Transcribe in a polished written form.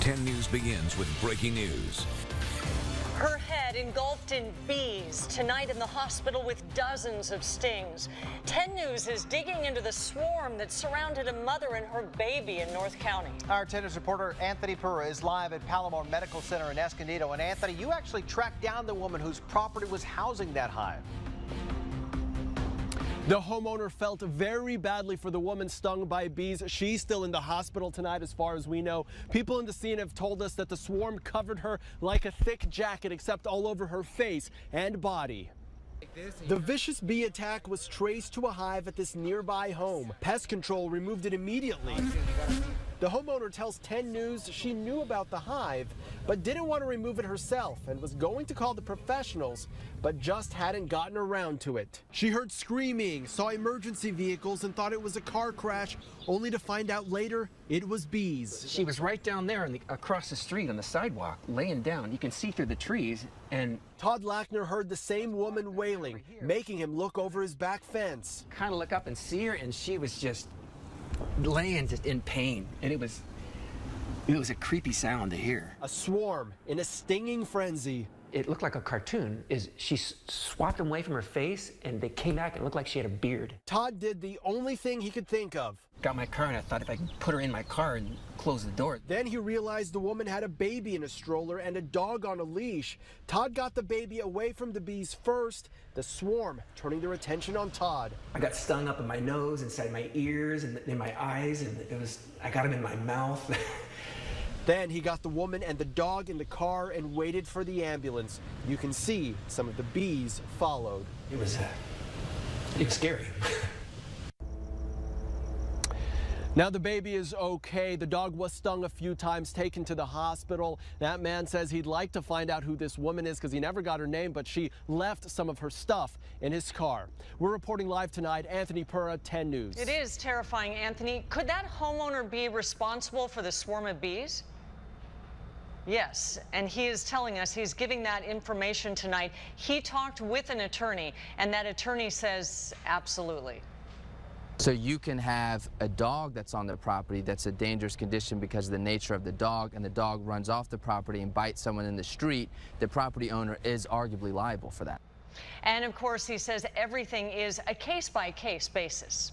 10 News begins with breaking news. Her head engulfed in bees, tonight in the hospital with dozens of stings. 10 News is digging into the swarm that surrounded a mother and her baby in North County. Our 10 News reporter Anthony Pura is live at Palomar Medical Center in Escondido. And Anthony, you actually tracked down the woman whose property was housing that hive. The homeowner felt very badly for the woman stung by bees. She's still in the hospital tonight as far as we know. People in the scene have told us that the swarm covered her like a thick jacket except all over her face and body. The vicious bee attack was traced to a hive at this nearby home. Pest control removed it immediately. The homeowner tells 10 News she knew about the hive, but didn't want to remove it herself and was going to call the professionals, but just hadn't gotten around to it. She heard screaming, saw emergency vehicles, and thought it was a car crash, only to find out later it was bees. She was right down there across the street on the sidewalk, laying down. You can see through the trees. And Todd Lackner heard the same woman wailing, making him look over his back fence. kind of look up and see her, and she was just laying just in pain. And it was a creepy sound to hear. A swarm in a stinging frenzy. It looked like a cartoon. She swapped them away from her face, and they came back and it looked like she had a beard. Todd did the only thing he could think of. Got my car, and I thought if I could put her in my car and close the door. Then he realized the woman had a baby in a stroller and a dog on a leash. Todd got the baby away from the bees first, the swarm turning their attention on Todd. I got stung up in my nose, inside my ears, and in my eyes, and I got them in my mouth. Then he got the woman and the dog in the car and waited for the ambulance. You can see some of the bees followed. It was scary. Now the baby is okay. The dog was stung a few times, taken to the hospital. That man says he'd like to find out who this woman is because he never got her name, but she left some of her stuff in his car. We're reporting live tonight. Anthony Pura, 10 News. It is terrifying, Anthony. Could that homeowner be responsible for the swarm of bees? Yes, and he is telling us he's giving that information tonight. He talked with an attorney, and that attorney says absolutely. So you can have a dog that's on the property that's a dangerous condition because of the nature of the dog, and the dog runs off the property and bites someone in the street. The property owner is arguably liable for that. And of course, he says everything is a case-by-case basis.